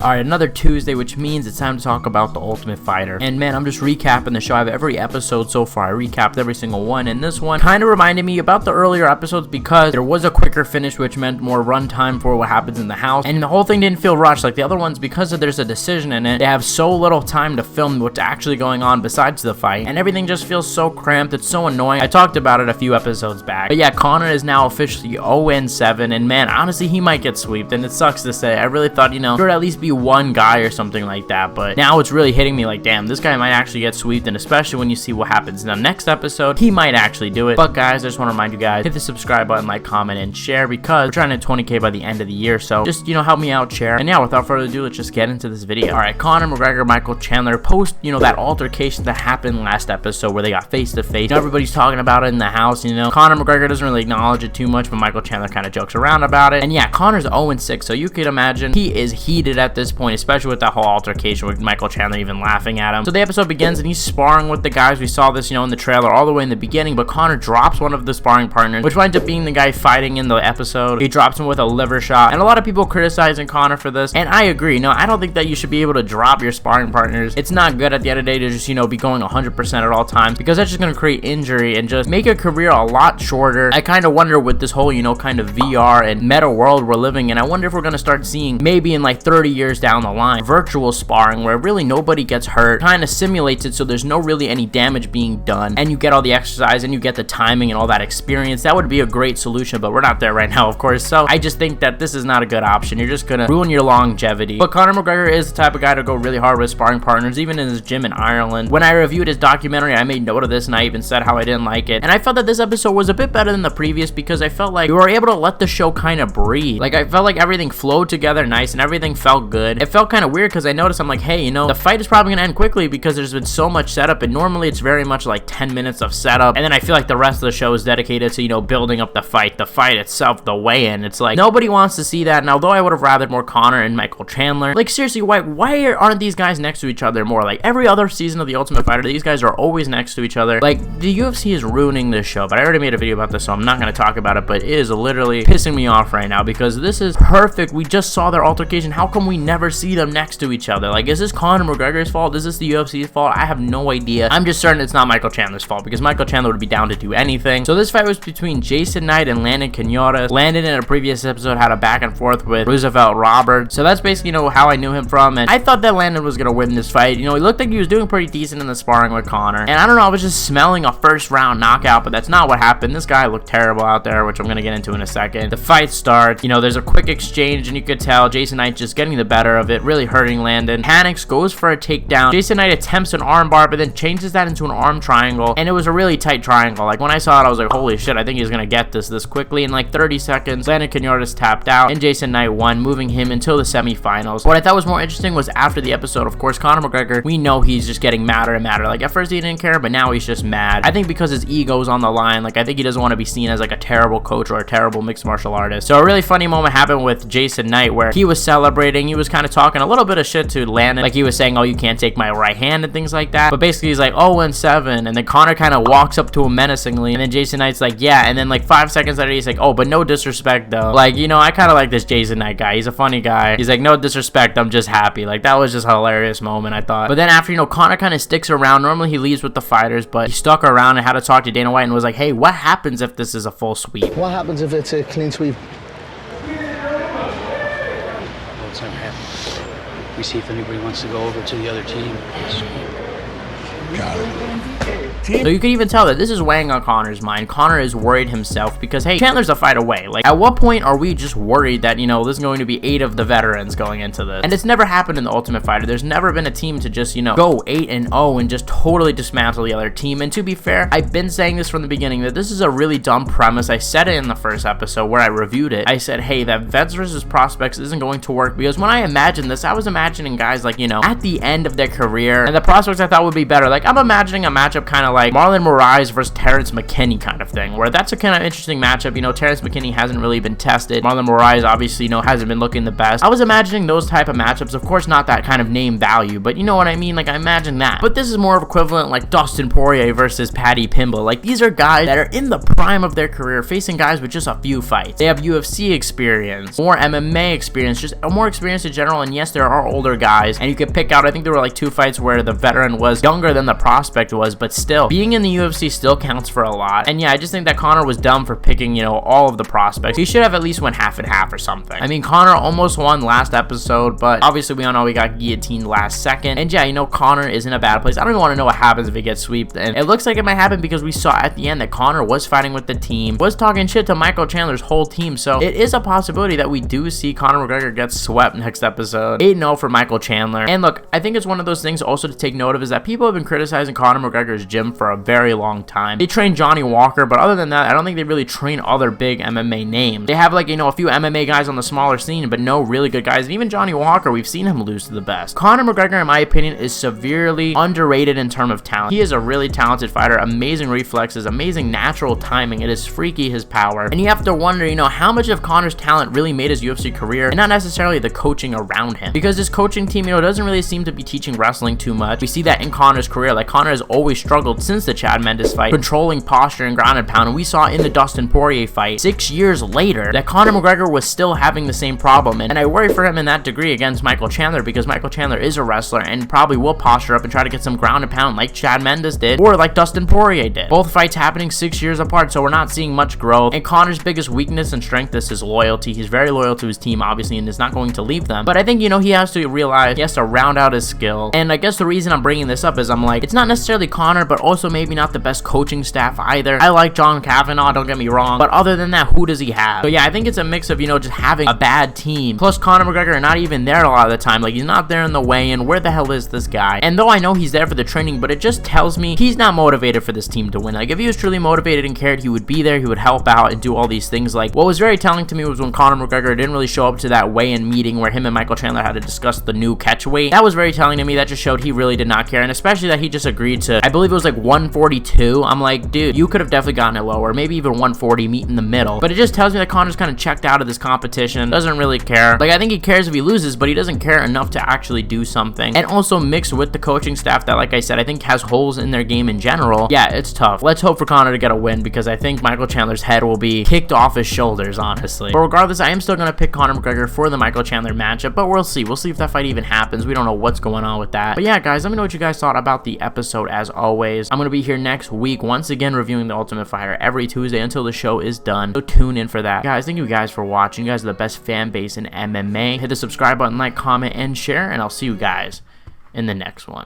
Alright, another Tuesday, which means it's time to talk about The Ultimate Fighter. And man, I'm just recapping the show. I have every episode so far. I recapped every single one, and this one kind of reminded me about the earlier episodes because there was a quicker finish, which meant more runtime for what happens in the house. And the whole thing didn't feel rushed like the other ones because there's a decision in it. They have so little time to film what's actually going on besides the fight, and everything just feels so cramped. It's so annoying. I talked about it a few episodes back. But yeah, Conor is now officially 0-7, and man, honestly, he might get sweeped, and it sucks to say. I really thought, there would at least be one guy or something like that, but now it's really hitting me like, damn, this guy might actually get sweeped, and especially when you see what happens in the next episode, he might actually do it. But guys, I just want to remind you guys, hit the subscribe button, like, comment, and share, because we're trying to 20k by the end of the year, so just, help me out, share. And yeah, without further ado, let's just get into this video. Alright, Conor McGregor, Michael Chandler, post, that altercation that happened last episode where they got face to face. Everybody's talking about it in the house, Conor McGregor doesn't really acknowledge it too much, but Michael Chandler kind of jokes around about it. And yeah, Conor's 0-6, so you could imagine he is heated at this point, especially with that whole altercation with Michael Chandler even laughing at him. So the episode begins and he's sparring with the guys. We saw this, in the trailer all the way in the beginning, but Conor drops one of the sparring partners, which winds up being the guy fighting in the episode. He drops him with a liver shot, and a lot of people criticizing Conor for this, and I agree. No, I don't think that you should be able to drop your sparring partners. It's not good at the end of the day to just, be going 100% at all times, because that's just going to create injury and just make your career a lot shorter. I kind of wonder with this whole, kind of VR and meta world we're living in, I wonder if we're going to start seeing maybe in like 30 years down the line, virtual sparring where really nobody gets hurt, kind of simulates it so there's no really any damage being done, and you get all the exercise and you get the timing and all that experience. That would be a great solution, but we're not there right now, of course. So I just think that this is not a good option. You're just gonna ruin your longevity. But Conor McGregor is the type of guy to go really hard with sparring partners, even in his gym in Ireland. When I reviewed his documentary, I made note of this and I even said how I didn't like it, and I felt that this episode was a bit better than the previous because I felt like we were able to let the show kind of breathe. Like, I felt like everything flowed together nice and everything felt good. It felt kind of weird because I noticed, I'm like, hey, the fight is probably gonna end quickly because there's been so much setup, and normally it's very much like 10 minutes of setup, and then I feel like the rest of the show is dedicated to building up the fight itself, the weigh-in. It's like nobody wants to see that. And although I would have rathered more Conor and Michael Chandler, like, seriously, why aren't these guys next to each other more? Like, every other season of The Ultimate Fighter, these guys are always next to each other. Like, the UFC is ruining this show, but I already made a video about this, so I'm not gonna talk about it, but it is literally pissing me off right now because this is perfect. We just saw their altercation. How come we never see them next to each other? Like, is this Conor McGregor's fault? Is this the UFC's fault? I have no idea. I'm just certain it's not Michael Chandler's fault because Michael Chandler would be down to do anything. So this fight was between Jason Knight and Landon Kenyatta. Landon in a previous episode had a back and forth with Roosevelt Robert, so that's basically how I knew him from, and I thought that Landon was gonna win this fight. He looked like he was doing pretty decent in the sparring with Conor, and I don't know, I was just smelling a first round knockout, but that's not what happened. This guy looked terrible out there, which I'm gonna get into in a second. The fight starts, there's a quick exchange, and you could tell Jason Knight just getting the better of it, really hurting Landon. Panics, goes for a takedown. Jason Knight attempts an arm bar, but then changes that into an arm triangle, and it was a really tight triangle. Like, when I saw it, I was like, holy shit, I think he's gonna get this quickly. In like 30 seconds, Landon Kenyatta's tapped out, and Jason Knight won, moving him until the semifinals. What I thought was more interesting was after the episode, of course, Conor McGregor, we know he's just getting madder and madder. Like, at first he didn't care, but now he's just mad. I think because his ego's on the line. Like, I think he doesn't want to be seen as like a terrible coach or a terrible mixed martial artist. So a really funny moment happened with Jason Knight where he was celebrating. He was kind of talking a little bit of shit to Landon. Like, he was saying, oh, you can't take my right hand and things like that. But basically he's like, 0-7, and then Conor kind of walks up to him menacingly, and then Jason Knight's like, yeah, and then like 5 seconds later he's like, oh, but no disrespect though. Like, I kind of like this Jason Knight guy. He's a funny guy. He's like, no disrespect, I'm just happy. Like, that was just a hilarious moment, I thought. But then after, Conor kind of sticks around. Normally he leaves with the fighters, but he stuck around and had to talk to Dana White and was like, hey, what happens if this is a full sweep? What happens if it's a clean sweep? Well, it's never happened. We see if anybody wants to go over to the other team. Got it. So you can even tell that this is weighing on Conor's mind. Conor is worried himself because, hey, Chandler's a fight away. Like, at what point are we just worried that, this is going to be 8 of the veterans going into this? And it's never happened in The Ultimate Fighter. There's never been a team to just, go 8-0 and just totally dismantle the other team. And to be fair, I've been saying this from the beginning that this is a really dumb premise. I said it in the first episode where I reviewed it. I said, hey, that vets versus prospects isn't going to work because when I imagined this, I was imagining guys like, at the end of their career, and the prospects I thought would be better. Like, I'm imagining a matchup kind of like Marlon Moraes versus Terrence McKinney kind of thing, where that's a kind of interesting matchup. You know, Terrence McKinney hasn't really been tested. Marlon Moraes obviously, you know, hasn't been looking the best. I was imagining those type of matchups, of course not that kind of name value, but you know what I mean, like I imagine that. But this is more of equivalent like Dustin Poirier versus Paddy Pimblett. Like these are guys that are in the prime of their career, facing guys with just a few fights. They have UFC experience, more MMA experience, just more experience in general, and yes, there are older guys, and you could pick out, I think there were like 2 fights where the veteran was younger than the prospect was, but still, being in the UFC still counts for a lot. And yeah, I just think that Conor was dumb for picking, you know, all of the prospects. He should have at least went half and half or something. I mean, Conor almost won last episode, but obviously we all know he got guillotined last second. And yeah, you know, Conor is in a bad place. I don't even want to know what happens if he gets swept, and it looks like it might happen because we saw at the end that Conor was fighting with the team, was talking shit to Michael Chandler's whole team, so it is a possibility that we do see Conor McGregor get swept next episode. 8-0 for Michael Chandler. And look, I think it's one of those things also to take note of is that people have been criticizing Conor McGregor's gym for a very long time. They train Johnny Walker, but other than that, I don't think they really train other big MMA names. They have like, you know, a few MMA guys on the smaller scene, but no really good guys. And even Johnny Walker, we've seen him lose to the best. Conor McGregor, in my opinion, is severely underrated in terms of talent. He is a really talented fighter, amazing reflexes, amazing natural timing. It is freaky, his power. And you have to wonder, you know, how much of Conor's talent really made his UFC career and not necessarily the coaching around him, because his coaching team, you know, doesn't really seem to be teaching wrestling too much. We see that in Conor's career. Like Conor has always struggled since the Chad Mendes fight, controlling posture and ground and pound, and we saw in the Dustin Poirier fight 6 years later that Conor McGregor was still having the same problem, and I worry for him in that degree against Michael Chandler, because Michael Chandler is a wrestler and probably will posture up and try to get some ground and pound like Chad Mendes did, or like Dustin Poirier did. Both fights happening 6 years apart, so we're not seeing much growth. And Conor's biggest weakness and strength is his loyalty. He's very loyal to his team, obviously, and is not going to leave them. But I think, you know, he has to realize he has to round out his skill. And I guess the reason I'm bringing this up is I'm like, it's not necessarily Conor, but also maybe not the best coaching staff either. I like John Kavanaugh, don't get me wrong, but other than that, who does he have? So yeah, I think it's a mix of, you know, just having a bad team, plus Conor McGregor not even there a lot of the time. Like, he's not there in the weigh-in. Where the hell is this guy? And though I know he's there for the training, but it just tells me he's not motivated for this team to win. Like, if he was truly motivated and cared, he would be there, he would help out and do all these things. Like, what was very telling to me was when Conor McGregor didn't really show up to that weigh-in meeting where him and Michael Chandler had to discuss the new catch weight. That was very telling to me. That just showed he really did not care, and especially that he just agreed to, I believe it was like 142. I'm like, dude, you could have definitely gotten it lower, maybe even 140, meet in the middle. But it just tells me that Conor's kind of checked out of this competition, doesn't really care. Like, I think he cares if he loses, but he doesn't care enough to actually do something. And also mixed with the coaching staff that, like I said, I think has holes in their game in general. Yeah, it's tough. Let's hope for Conor to get a win, because I think Michael Chandler's head will be kicked off his shoulders, honestly. But regardless, I am still going to pick Conor McGregor for the Michael Chandler matchup, but we'll see. We'll see if that fight even happens. We don't know what's going on with that. But yeah, guys, let me know what you guys thought about the episode. As always, I'm going to be here next week, once again, reviewing The Ultimate Fighter every Tuesday until the show is done. So tune in for that. Guys, thank you guys for watching. You guys are the best fan base in MMA. Hit the subscribe button, like, comment, and share, and I'll see you guys in the next one.